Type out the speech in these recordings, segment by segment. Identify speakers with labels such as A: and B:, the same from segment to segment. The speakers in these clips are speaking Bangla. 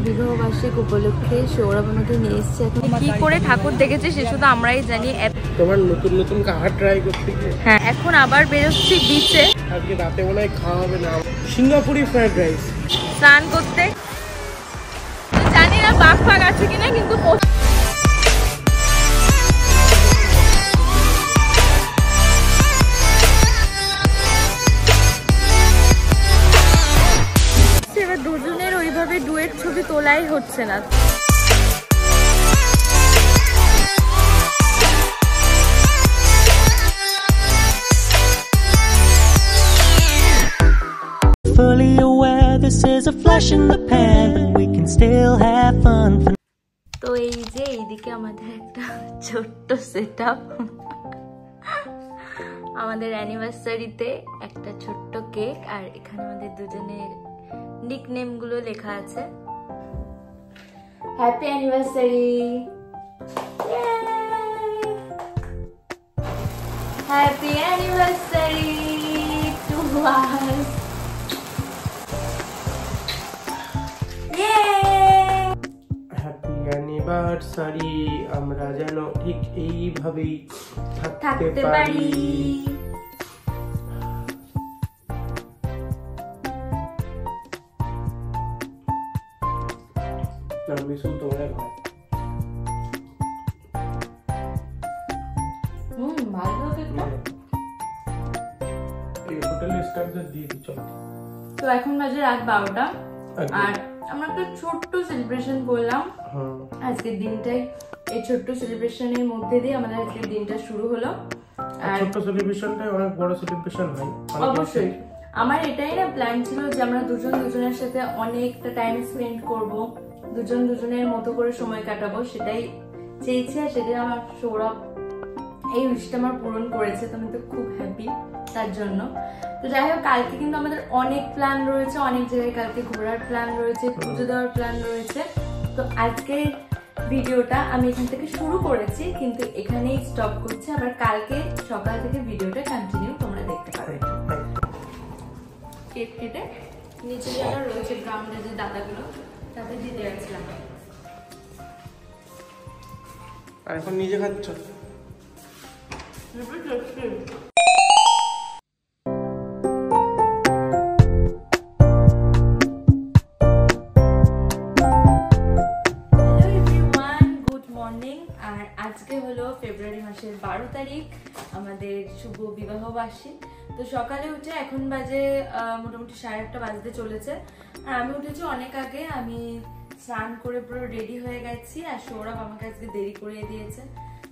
A: বিবাহ বার্ষিক উপলক্ষে সৌরভ আমাকে নিয়ে এসেছে। এখন কি করে ঠাকুর দেখেছে সে শুধু আমরাই জানি।
B: তোমার নতুন নতুন খাবার ট্রাই করতে গিয়ে
A: হ্যাঁ, এখন আবার বেরোচ্ছি বিচে।
B: আজকে রাতে মনে হয় খাওয়া হবে না, সিঙ্গাপুরি ফ্রাইড রাইস।
A: স্নান করতে জানি না বাঘ ফাগ আছে কিনা, কিন্তু এবার দুজনের ওইভাবে ডুয়েট ছবি তোলাই হচ্ছে না।
C: Fully aware this is a flash in the pan, but we can still have fun.
A: তো এই যে এইদিকে আমাদের একটা ছোট্ট সেটআপ, আমাদের অ্যানিভার্সারিতে একটা ছোট্ট কেক, আর এখানে আমাদের দুজনের নিকনেম গুলো লেখা আছে। Happy anniversary, happy anniversary to us.
B: Happy anniversary, আমরা যেন ঠিক এইভাবেই থাকতে পারি।
A: তো এখন বাজে রাত 12টা, আর আমরা একটা ছোট্ট সেলিব্রেশন করলাম আজকের দিনটাই। এই ছোট্ট সেলিব্রেশনের মধ্যে দিয়ে আমাদের আজকের দিনটা শুরু হলো। আর
B: ছোট্ট সেলিব্রেশনটাই অনেক বড় সেলিব্রেশন হয়
A: অবশ্যই। আমার এটাই না প্ল্যান ছিল যে আমরা দুজন দুজনের সাথে অনেকটা টাইম স্পেন্ড করব, দুজন দুজনের মতো করে সময় কাটাবো, সেটাই চেয়েছি। আর সেটাই আমার সৌরভ এই উইশটা আমার পূরণ করেছে, তো আমি তো খুব হ্যাপি তার জন্য। তো যাই হোক, কালকে কিন্তু আমাদের অনেক প্ল্যান রয়েছে, অনেক জায়গায় কালকে ঘোরার প্ল্যান রয়েছে, পুজো দেওয়ার প্ল্যান রয়েছে। তো আজকের ভিডিওটা আমি এখান থেকে শুরু করেছি, কিন্তু এখানেই স্টপ করছি। আবার কালকে সকাল থেকে ভিডিওটা কন্টিনিউ তোমরা দেখতে পাবে। কেক কেটে নিচে যারা রয়েছে গ্রাউন্ডে যে দাদাগুলো, তাদের দিতে যাচ্ছিলাম।
B: আর এখন নিজে খাচ্ছ?
A: আজকে হলো ফেব্রুয়ারি মাসের 12 তারিখ, আমাদের শুভ বিবাহ বার্ষিক। তো সকালে উঠে এখন বাজে মোটামুটি 8:30 বাজতে চলেছে, আর আমি উঠেছি অনেক আগে। আমি স্নান করে পুরো রেডি হয়ে গেছি, আর সৌরভ আমাকে আজকে দেরি করে দিয়েছে।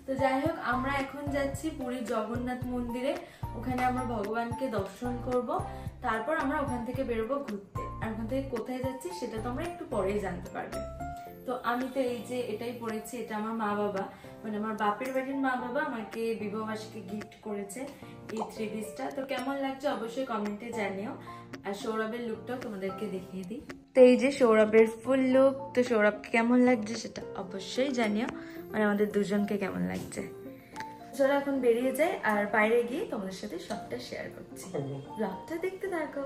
A: তো যাই হোক, আমরা এখন যাচ্ছি পুরীর জগন্নাথ মন্দিরে, ওখানে আমরা ভগবানকে দর্শন করব, তারপর আমরা ওখান থেকে বেরোবো ঘুরতে। আর ওখান থেকে কোথায় যাচ্ছি সেটা তোমরা একটু পরেই জানতে পারবে। তো আমি তো এই যে এটাই পরেছি, এটা আমার মা বাবা, মানে আমার বাপের বাড়ির মা বাবা আমাকে বিবাহবার্ষিকী গিফট করেছে এই 3 পিসটা। তো কেমন লাগছে অবশ্যই কমেন্টে জানিও। আর সৌরভের লুকটাও তোমাদেরকে দেখিয়ে দিই। তো এই যে সৌরভের ফুল লুক, তো সৌরভকে কেমন লাগছে সেটা অবশ্যই জানিও, মানে আমাদের দুজনকে কেমন লাগছে। চলো এখন বেরিয়ে যাই, আর বাইরে গিয়ে তোমাদের সাথে সবটা শেয়ার করছি। ব্লগটা দেখতে থাকো।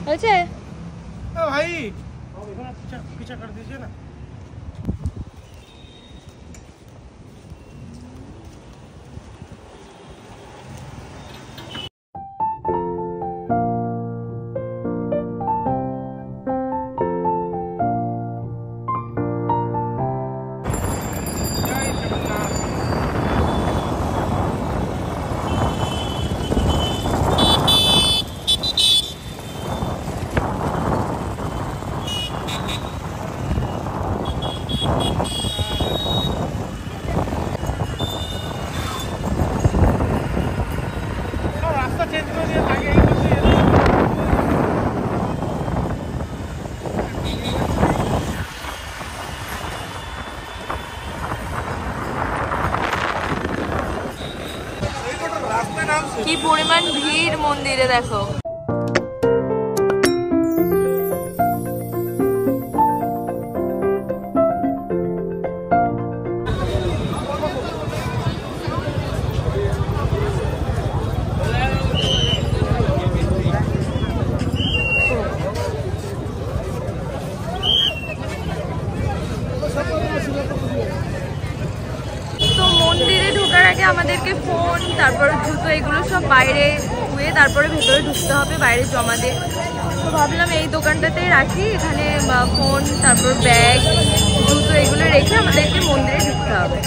A: হয়েছে
B: ভাই, পিছা কর দিয়েছে না।
A: কি পরিমাণ ভিড় মন্দিরে দেখো। আমাদেরকে ফোন তারপর জুতো এগুলো সব বাইরে ধুয়ে তারপরে ভেতরে ঢুকতে হবে, বাইরে জমা দিয়ে। তো ভাবলাম এই দোকানটাতেই রাখি, এখানে ফোন তারপর ব্যাগ জুতো এগুলো রেখে আমাদেরকে মন্দিরে ঢুকতে হবে।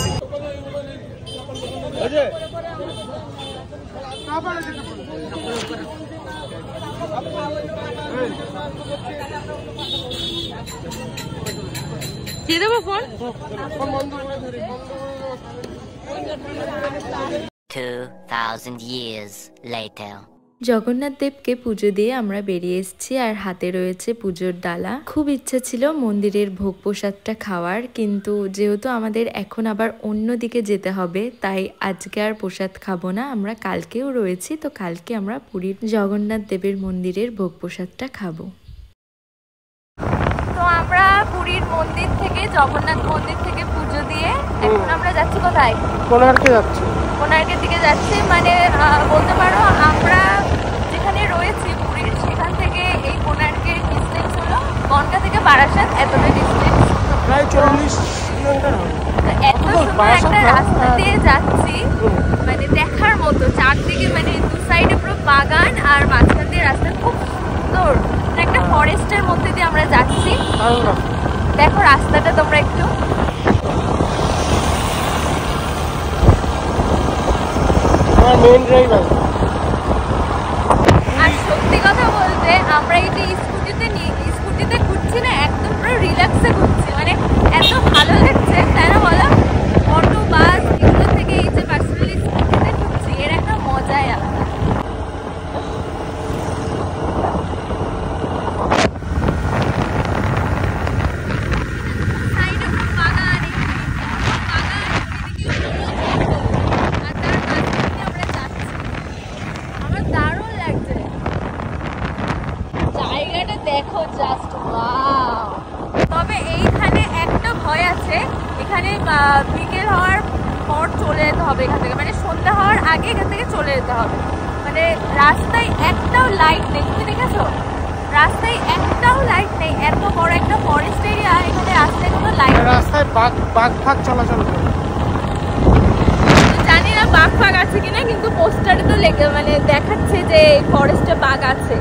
A: দিয়ে দেবো ফোন।
D: 2000 years later.
A: জগন্নাথ দেবকে পুজো দিয়ে আমরা বেরিয়ে এসেছি, আর হাতে রয়েছে পুজোর ডালা। খুব ইচ্ছা ছিল মন্দিরের ভোগ প্রসাদটা খাওয়ার, কিন্তু যেহেতু আমাদের এখন আবার অন্য দিকে যেতে হবে, তাই আজকে আর প্রসাদ খাবো না। আমরা কালকেও রয়েছি, তো কালকে আমরা পুরীর জগন্নাথ দেবের মন্দিরের ভোগ প্রসাদটা খাবো। তো আমরা পুরীর মন্দির থেকে, জগন্নাথ মন্দির থেকে পুজো দিয়ে এখন আমরা যাচ্ছি কোথায়?
B: কোণার্কে যাচ্ছি।
A: কোণার্কের দিকে যাচ্ছি, মানে বলতে পারো আমরা যেখানে রয়েছি পুরীর, সেখান থেকে এই কোণার্কের ডিস্টেন্স হলো গন্ডা থেকে বারাসাত, এতটা ডিস্টেন্স,
B: প্রায় 40 কিলোমিটার।
A: এত সুন্দর একটা রাস্তা দিয়ে যাচ্ছি, মানে দেখার মতো। চারদিকে মানে দু সাইডে পুরো বাগান, আর মাঝখান দিয়ে রাস্তা খুব সুন্দর, একটা ফরেস্টের মধ্যে দিয়ে আমরা যাচ্ছি। দেখো রাস্তাটা তোমরা একটু।
B: Main driver.
A: আর সত্যি কথা বলতে আমরা এই যে স্কুটিতে ঘুরছি না, একদম পুরো রিল্যাক্সে ঘুরছি, মানে এত ভালো লাগছে, তাই না বলো? অটো বাস এগুলো থেকে এই যে পার্সোনালি স্কুটিতে ঘুরছি, এর একটা মজাই আলাদা। সাইডে পুরো বাগান, দারুণ লাগছে জায়গাটা, দেখো জাস্ট ওয়াও। তবে এইখানে একটা ভয় আছে, এখানে বিকেল হওয়ার পর চলে যেতে হবে এখান থেকে, মানে সন্ধ্যা হওয়ার আগে এখান থেকে চলে যেতে হবে। মানে রাস্তায় একটাও লাইট নেই, তুমি দেখেছো? রাস্তায় একটাও লাইট নেই, এত বড় একটা ফরেস্ট এরিয়া, এখানে রাস্তায় কোনো লাইট,
B: রাস্তায় বাঘ চলাচল করে।
A: জানি না বাঘ ফাঘ আছে কিনা, কিন্তু পোস্টারে তো লেগে মানে দেখাচ্ছে যে ফরেস্টে বাঘ আছে।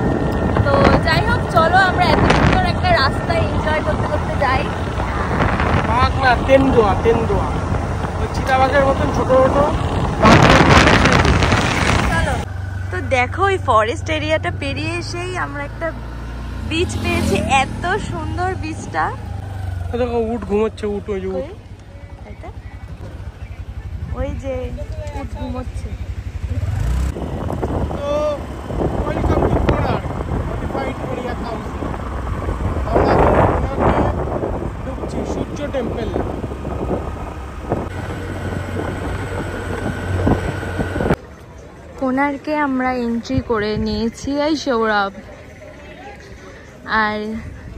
A: তো যাই হোক, চলো আমরা এত সুন্দর একটা রাস্তা এনজয় করতে করতে যাই।
B: বাঘ না, তেন্দুয়া। ওই চিতাবাঘের মতন ছোট ছোট।
A: চলো। তো দেখো ওই ফরেস্ট এরিয়াটা পেরিয়ে এসেই আমরা একটা বিচ পেয়েছি, এত সুন্দর বিচটা।
B: দেখো উট ঘুমোচ্ছে, উট ওই যে উট।
A: ওই যে উট ঘুমোচ্ছে।
B: তো welcome to Konark modified area council. আমরা কোণার্কে ঢুকছি, সূর্য টেম্পল।
A: কোণার্কে আমরা এন্ট্রি করে নিয়েছি, এই সৌরভ। আর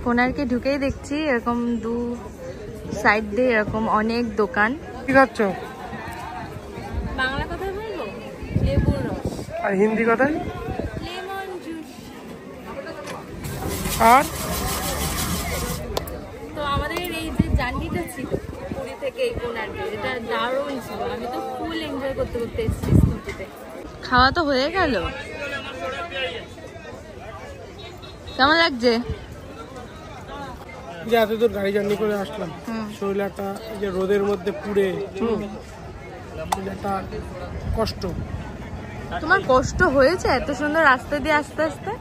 A: কোণার্কে ঢুকেই দেখছি এরকম দু সাইড দিয়ে এরকম অনেক দোকান।
B: কি খাচ্ছ?
A: বাংলা কথায় বলবো, লেবুর রস।
B: আর হিন্দি কথায়?
A: Lemon juice.
B: আর
A: তো আমাদের এই যে জার্নিটা ছিল পুরী থেকে এই কোণার্কে, এটা দারুণ ছিল। আমি তো ফুল এনজয় করতে করতে এসেছি স্কুটিতে। খাওয়া তো হয়ে গেল, কেমন লাগছে?
B: যে এত দূর গাড়ি জার্নি করে আসলাম, শরীরটা যে রোদের মধ্যে পুড়ে, একটা কষ্ট।
A: তোমার কষ্ট হয়েছে এত সুন্দর রাস্তা দিয়ে আস্তে আস্তে?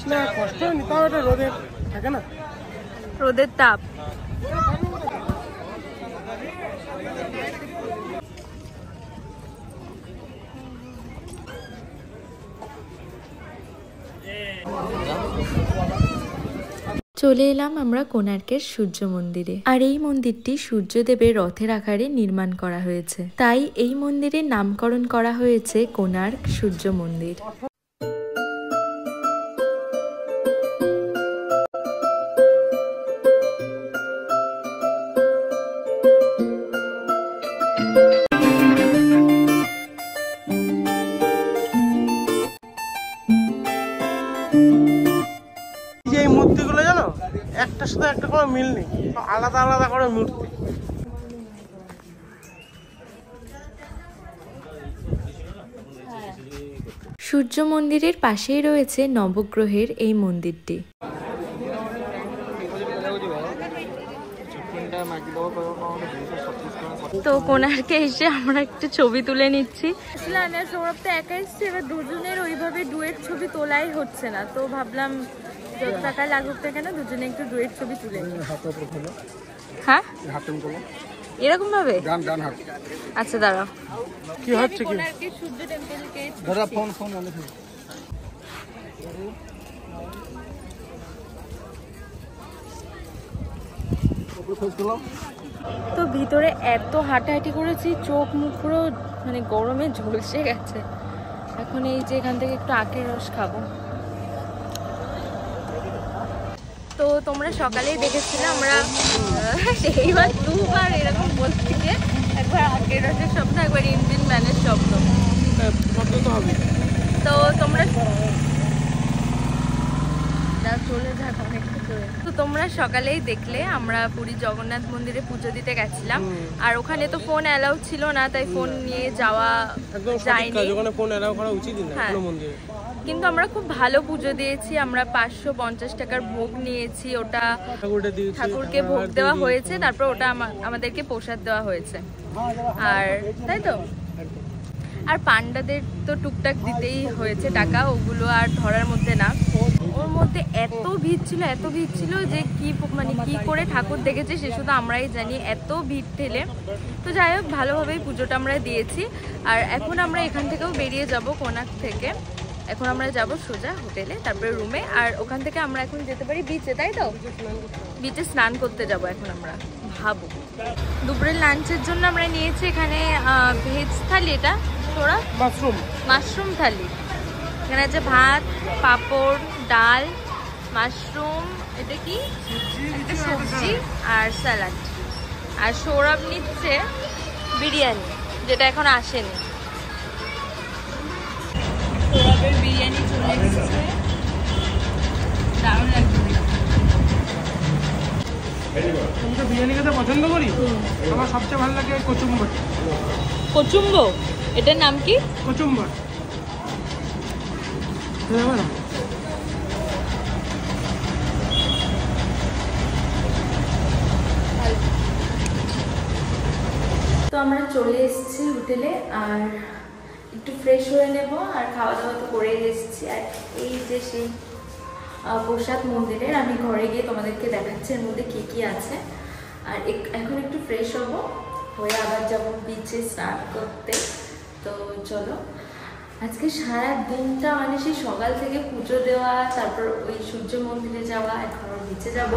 B: না, কষ্ট হয়নি, তাও একটা রোদের থাকে না,
A: রোদের তাপ। চলে এলাম আমরা কোণার্কের সূর্য মন্দিরে। আর এই মন্দিরটি সূর্যদেবের রথের আকারে নির্মাণ করা হয়েছে, তাই এই মন্দিরের নামকরণ করা হয়েছে কোণার্ক সূর্য মন্দির।
B: এই মূর্তিগুলো জানো, একটার সাথে একটা কোনো মিল নেই, আলাদা আলাদা করে মূর্তি।
A: সূর্য মন্দিরের পাশেই রয়েছে নবগ্রহের এই মন্দিরটি। তো কোণার্কে এসে আমরা একটু ছবি তুলে নিচ্ছি। সৌরভ তো একা এসছে, এবার দুজনের ওইভাবে ডুয়েট ছবি তোলাই হচ্ছে না, তো ভাবলাম যত টাকা লাগুক না কেন দুজনে একটু ডুয়েট ছবি তুলে নিই। হ্যাঁ এরকম ভাবে আচ্ছা দাঁড়াও
B: কি হচ্ছে কি
A: কোণার্কে সূর্য টেম্পলকে
B: ফোন
A: তো ভিতরে এত হাঁটাহাঁটি করেছি, চোখ মুখ পুরো মানে গরমে ঝলসে গেছে। এখন এই যে এখান থেকে একটু আখের রস খাবো। তো তোমরা সকালেই দেখেছিলে আমরা এইবার দুবার এরকম বলছি যে একবার আখের রসের শব্দ, একবার ইঞ্জিন ম্যানের শব্দ। তো তোমরা চলে যাক অনেকটা দূরে। তো তোমরা সকালেই দেখলে আমরা পুরী জগন্নাথ মন্দিরে পুজো দিতে গেছিলাম, আর ওখানে তো ফোন অ্যালাউ ছিল না, তাই ফোন নিয়ে যাওয়া যায়নি। হ্যাঁ, কিন্তু আমরা খুব ভালো পুজো দিয়েছি। আমরা 550 টাকার ভোগ নিয়েছি, ওটা ঠাকুরকে ভোগ দেওয়া হয়েছে, তারপর ওটা আমাদেরকে প্রসাদ দেওয়া হয়েছে। আর তাই তো, আর পান্ডাদের তো টুকটাক দিতেই হয়েছে টাকা, ওগুলো আর ধরার মধ্যে না। ওর মধ্যে এত ভিড় ছিল যে কি মানে কি করে ঠাকুর দেখেছে সে শুধু আমরাই জানি, এত ভিড় ঠেলে। তো যাই হোক, ভালোভাবেই পুজোটা আমরা দিয়েছি। আর এখন আমরা এখান থেকেও বেরিয়ে যাব কোণার্ক থেকে। এখন আমরা যাব সোজা হোটেলে, তারপরে রুমে, আর ওখান থেকে আমরা এখন যেতে পারি বিচে, তাই তো? বিচে স্নান করতে যাব এখন আমরা, ভাবো। দুপুরের লাঞ্চের জন্য আমরা নিয়েছি এখানে ভেজ থালি, এটা তোরা মাশরুম থালি। এখানে আছে ভাত, পাঁপড়, ডাল, মাশরুম, এটা কি একটা সবজি আর স্যালাড। আর সৌরভ নিচ্ছে বিরিয়ানি, যেটা এখন আসেনি। সৌরভের বিরিয়ানি চলে এসেছে, দারুণ লাগছে।
B: আমি তো বিরিয়ানি খেতে পছন্দ করি, আমার সবচেয়ে ভালো লাগে কচুম্বর।
A: কচুম্ব, এটার নাম কি?
B: কচুম্বর।
A: তো আমরা চলে এসেছি হোটেলে, আর একটু ফ্রেশ হয়ে নেব, আর খাওয়া দাওয়া তো করে এসেছি। আর এই যে সেই প্রসাদ মন্দিরের, আমি ঘরে গিয়ে তোমাদেরকে দেখাচ্ছি এর মধ্যে কি কি আছে। আর এখন একটু ফ্রেশ হবো, হয়ে আবার যাবো বিচে স্নান করতে। তো চলো, আজকে সারা দিনটা মানে সেই সকাল থেকে পুজো দেওয়া, তারপর ওই সূর্য মন্দিরে যাওয়া, এখন বিচে যাব,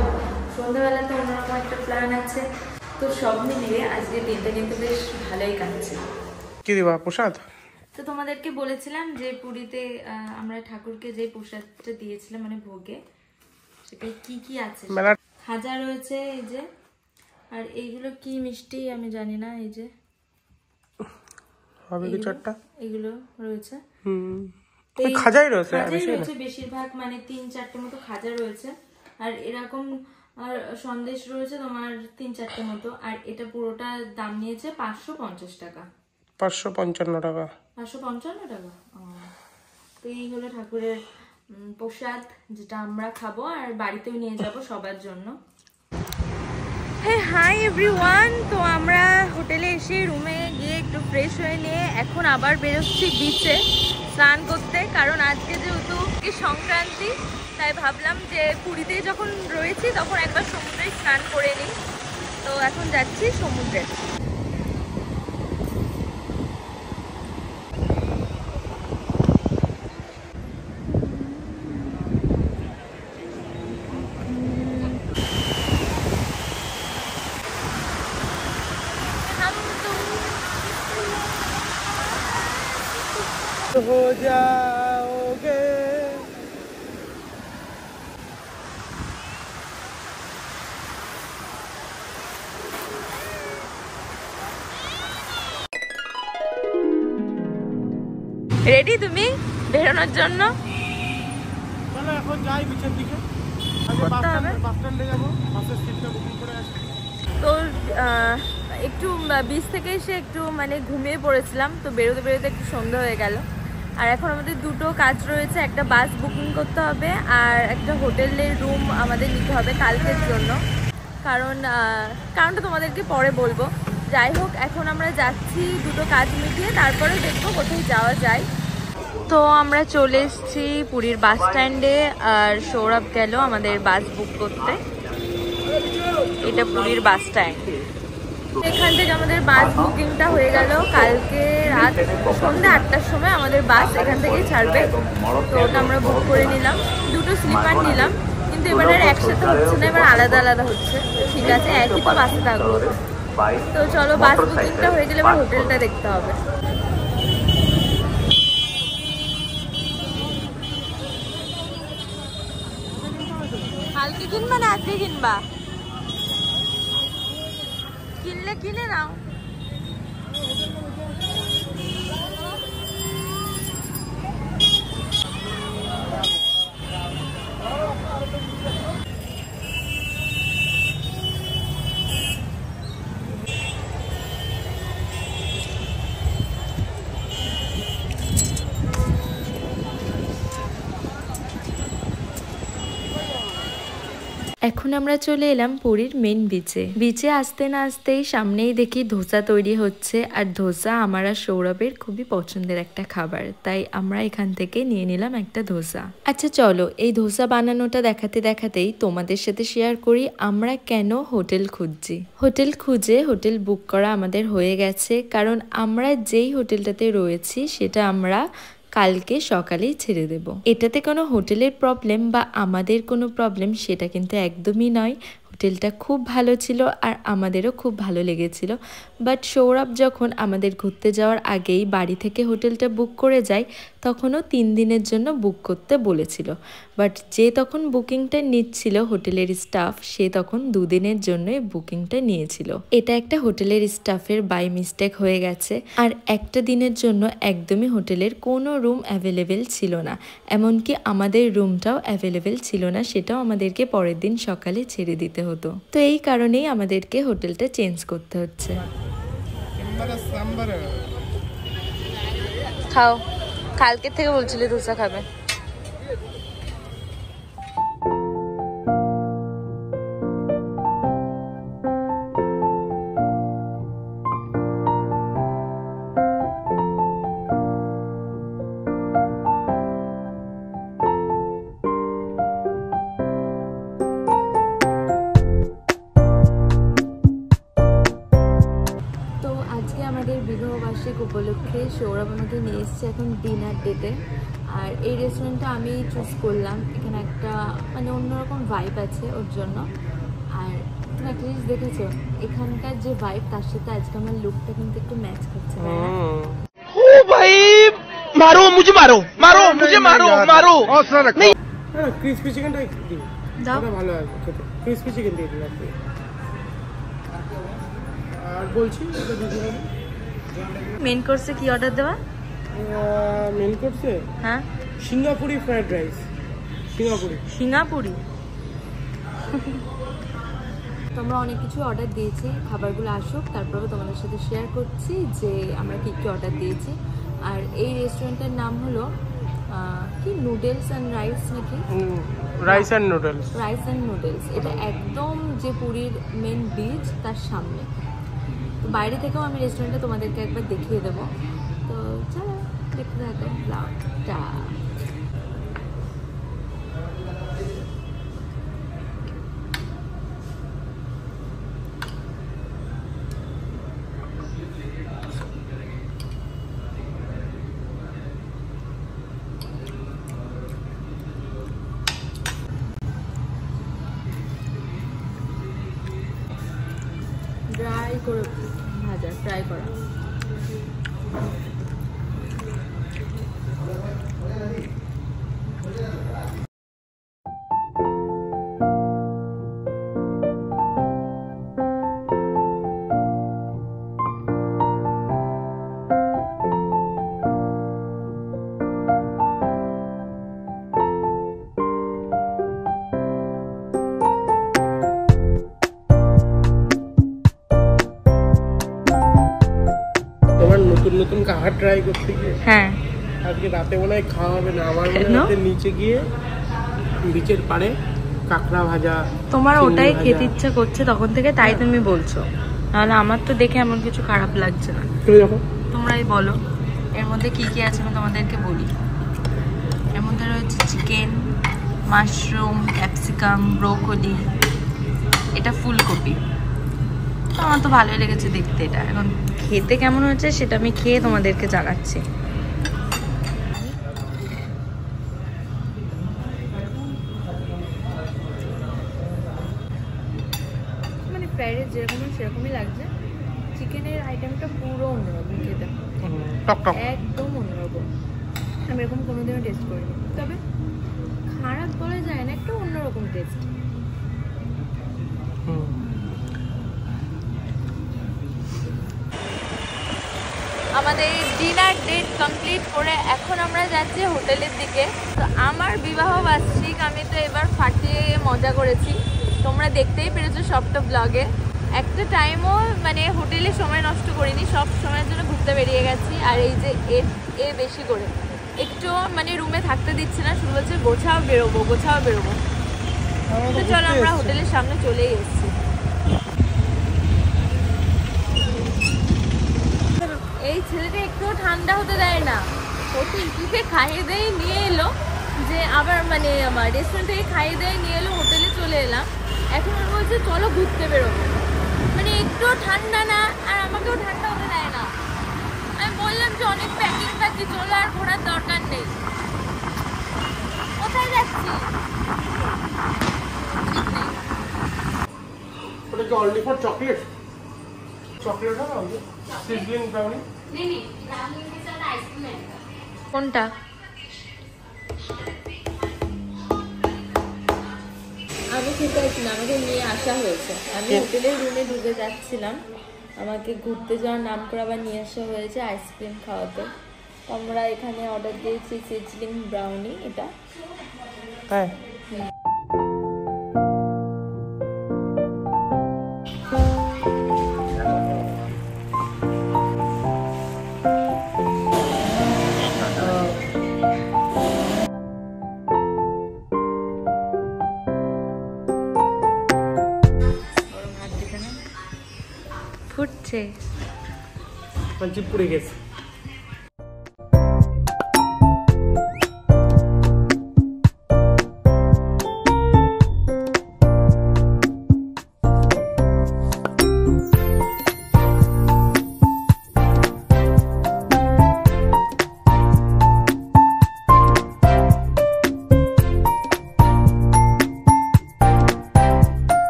A: সন্ধ্যাবেলা তো অন্যরকম একটা প্ল্যান আছে। তো সব মিলিয়ে আজকে দিনটা কিন্তু বেশ ভালোই কাটছে।
B: কি দিবা প্রসাদ?
A: তো তোমাদেরকে বলেছিলাম যে পুরীতে আমরা ঠাকুরকে যে প্রসাদটা দিয়েছিলাম মানে ভোগে, সেটা কি কি আছে। খাজা রয়েছে এই যে, আর এইগুলো কি মিষ্টি আমি জানি না, এই যে
B: হবে কি চারটা
A: এগুলো রয়েছে।
B: খাজাই রয়েছে
A: বেশিরভাগ, মানে 3-4টে মতো খাজা রয়েছে। আর এরকম আর সন্দেশ রয়েছে তোমার 3-4টে মতো। আর এটা পুরোটা দাম নিয়েছে 550 টাকা।
B: 555 টাকা।
A: 555 টাকা। তো এই হলো ঠাকুরের প্রসাদ, যেটা আমরা খাবো আর বাড়িতেও নিয়ে যাব সবার জন্য। হাই এভরিওয়ান, তো আমরা হোটেলে এসে রুমে গিয়ে একটু ফ্রেশ হয়ে নিয়ে এখন আবার বেরোচ্ছি বিচে স্নান করতে, কারণ আজকে যেহেতু সংক্রান্তি, তাই ভাবলাম যে পুরীতে যখন রয়েছি তখন একবার সমুদ্রে স্নান করে নিই। তো এখন যাচ্ছি সমুদ্রে।
B: हो जाओगे
A: রেডি তুমি বেরোনোর জন্য?
B: এখন যাই বিচের দিকে, বাস স্ট্যান্ডে যাবো, বাসের সিটটা বুকিং করে আসি।
A: তো একটু বিচ থেকে এসে একটু মানে ঘুমিয়ে পড়েছিলাম, তো বেরোতে বেরোতে একটু সন্ধ্যা হয়ে গেল। আর এখন আমাদের দুটো কাজ রয়েছে, একটা বাস বুকিং করতে হবে আর একটা হোটেলের রুম আমাদের নিতে হবে কালকের জন্য। কারণটা তোমাদেরকে পরে বলবো। যাই হোক, এখন আমরা যাচ্ছি দুটো কাজ মিটিয়ে, তারপরে দেখবো কোথায় যাওয়া যায়। তো আমরা চলে এসেছি পুরীর বাস স্ট্যান্ডে, আর সৌরভ গেল আমাদের বাস বুক করতে। এটা পুরীর বাস স্ট্যান্ড। এখান থেকে আমাদের বাস বুকিংটা হয়ে গেল। কালকে রাত সন্ধ্যা 8টার সময় আমাদের বাস এখান থেকেই ছাড়বে, তো ওটা আমরা বুক করে নিলাম। দুটো স্লিপার নিলাম, কিন্তু এবার আর একসাথে হচ্ছে না, এবার আলাদা আলাদা হচ্ছে। ঠিক আছে, একই তো বাসে থাকবো। তো চলো, বাস বুকিংটা হয়ে গেলে এবার হোটেলটা দেখতে হবে। কালকে কিনবা না আজকে কিনবা? কিনলে কিনে নাও। এখন আমরা চলে এলাম পুরীর মেন বিচে। বিচে আসতে না আসতেই সামনেই দেখি ধোসা তৈরি হচ্ছে, আর ধোসা আমার আর সৌরভের খুবই পছন্দের একটা খাবার, তাই আমরা এখান থেকে নিয়ে নিলাম একটা ধোসা। আচ্ছা চলো, এই ধোসা বানানোটা দেখাতে দেখাতেই তোমাদের সাথে শেয়ার করি আমরা কেন হোটেল খুঁজছি। হোটেল বুক করা আমাদের হয়ে গেছে, কারণ আমরা যেই হোটেলটাতে রয়েছি সেটা আমরা কালকে সকালেই ছেড়ে দেব। এটাতে কোনো হোটেলের প্রবলেম বা আমাদের কোনো প্রবলেম সেটা কিন্তু একদমই নয়। হোটেলটা খুব ভালো ছিল আর আমাদেরও খুব ভালো লেগেছিল। বাট সৌরভ যখন আমাদের ঘুরতে যাওয়ার আগেই বাড়ি থেকে হোটেলটা বুক করে যায়, তখনও 3 দিনের জন্য বুক করতে বলেছিল। বাট যে তখন বুকিংটা নিচ্ছিল হোটেলের স্টাফ, সে তখন 2 দিনের জন্যই বুকিংটা নিয়েছিল। এটা একটা হোটেলের স্টাফের বাই মিস্টেক হয়ে গেছে। আর একটা দিনের জন্য একদমই হোটেলের কোনো রুম অ্যাভেলেবেল ছিল না, এমনকি আমাদের রুমটাও অ্যাভেলেবেল ছিল না, সেটাও আমাদেরকে পরের দিন সকালে ছেড়ে দিতে হতো। তো এই কারণেই আমাদেরকে হোটেলটা চেঞ্জ করতে হচ্ছে। খাও, কালকে থেকে বলছিলে ধোসা খাবে। বিবাহবার্ষিক উপলক্ষে সৌরভ আমাকে নিয়ে এসছে এখন ডিনার ডেটে। আর এই রেস্টুরেন্টটা আমি চুজ করলাম, এখানে একটা মানে অন্যরকম ভাইব আছে ওর জন্য। আর তুমি একটা জিনিস দেখেছো, এখানকার যে ভাইব তার সাথে আজকে আমার লুকটা কিন্তু একটু ম্যাচ করছে।
E: ও ভাই, মারো মুঝে, মারো মারো মুঝে, মারো মারো।
B: ক্রিসপি চিকেনটা দিন, এটা ভালো আছে খেতে। ক্রিসপি চিকেন দিয়ে দিন আপনি। আর বলছি এটা দিদি হবে।
A: মেন কোর্সে কি অর্ডার দেওয়া?
B: মেন কোর্সে
A: হ্যাঁ,
B: সিঙ্গাপুরি ফ্রাইড রাইস। সিঙ্গাপুরি
A: তোমরা অনেক কিছু অর্ডার দিয়েছি, খাবারগুলো আসুক তারপরে তোমাদের সাথে শেয়ার করছি যে আমরা কি কি অর্ডার দিয়েছি। আর এই রেস্টুরেন্টের নাম হলো কি নুডলস অ্যান্ড রাইস নাকি?
B: Rice and noodles. এটা একদম যে পুরীর মেন বিচ তার সামনে। তো বাইরে থেকেও আমি রেস্টুরেন্টটা তোমাদেরকে একবার দেখিয়ে দেবো। তো চলো দেখতে থাকো ব্লগটা। ড্রাই করে ভাজা, ফ্রাই করা। নতুন খাবার ট্রাই করতে গিয়ে
A: হ্যাঁ
E: আজকে রাতে মনে হয় খাওয়া হবে না আমার মনে হয় নিচে গিয়ে বিচের পাড়ে কাঁকড়া ভাজা।
B: তোমার ওটাই খেতে ইচ্ছা করছে তখন থেকে, তাই তুমি বলছো, নাহলে আমার তো দেখে এমন কিছু খারাপ লাগছে না। তোমরাই বলো এর মধ্যে কি কি আছে আমি তোমাদেরকে বলি। এর মধ্যে রয়েছে চিকেন, মাশরুম, ক্যাপসিকাম, ব্রোকলি, এটা ফুলকপি। তো আমার তো ভালোই লেগেছে দেখতে। এটা এখন খেতে কেমন হচ্ছে সেটা আমি খেয়ে তোমাদেরকে জানাচ্ছি। মানে ফ্রাইড রাইস যেরকম সেরকমই লাগছে, চিকেনের আইটেমটা পুরো অন্যরকম খেতে, একদম অন্যরকম। আমি এরকম কোনোদিনও টেস্ট করিনি, তবে খারাপ বলা যায় না, একটা অন্যরকম টেস্ট। আমাদের ডিনার ডেট কমপ্লিট করে এখন আমরা যাচ্ছি হোটেলের দিকে। তো আমার বিবাহ বার্ষিক আমি তো এবার ফাটিয়ে মজা করেছি, তোমরা দেখতেই পেরেছো সবটা ব্লগে। একটা টাইমও মানে হোটেলে সময় নষ্ট করিনি, সব সময়ের জন্য ঘুরতে বেরিয়ে গেছি। আর এই যে এ বেশি করে একটু মানে রুমে থাকতে দিচ্ছে না, শুধু বলছে গোছাও বেরোবো গোছাও বেরোবো। তো চলো আমরা হোটেলের সামনে চলেই এসেছি। এই ছেলেটা একটুও ঠান্ডা হতে দেয় না, হোটেল থেকে খাইয়ে দেয় নিয়ে এলো, যে আবার মানে আমার রেস্টুরেন্ট থেকে খাইয়ে দেয় নিয়ে এলো, হোটেলে চলে এলাম, এখন ওর বলছে চলো ঘুরতে বেরোবো। মানে একটুও ঠান্ডা না, আর আমাকেও ঠান্ডা হতে দেয় না। আমি বললাম যে অনেক প্যাকিং বাকি, চলো আর ঘোরার দরকার নেই। কোথায় যাচ্ছি?
E: ওটা কি অনলি ফর চকলেট? চকলেট হবে সিজলিং ব্রাউনি?
B: কোনটা? আমি খেতে আসি না, আমাকে নিয়ে আসা হয়েছে। আমি হোটেলের রুমে ঢুকে যাচ্ছিলাম, আমাকে ঘুরতে যাওয়ার নাম করে আবার নিয়ে আসা হয়েছে আইসক্রিম খাওয়াতে। আমরা এখানে অর্ডার দিয়েছি সিজলিং ব্রাউনি, এটা
E: হ্যাঁ।
B: ফুটছে,
E: পাঞ্চি পুড়ে গেছে।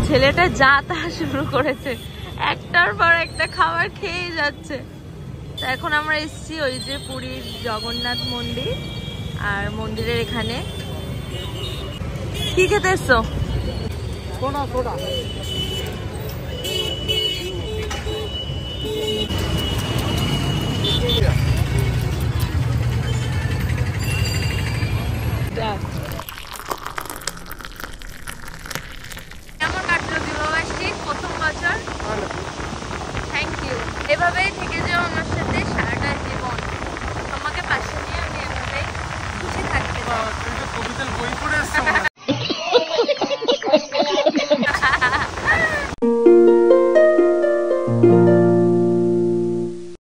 B: ছেলেটা যা তা শুরু করেছে, একটার পর একটা খাবার খেয়ে যাচ্ছে। তো এখন আমরা এসেছি ওই যে পুরীর জগন্নাথ মন্দির, আর মন্দিরের এখানে কি খেতে এসছো?
E: Soda soda.
B: কেমন কাটলো বিবাহবার্ষিক প্রথম বছর? থ্যাংক ইউ, এভাবেই থেকে যাও আমার সাথে।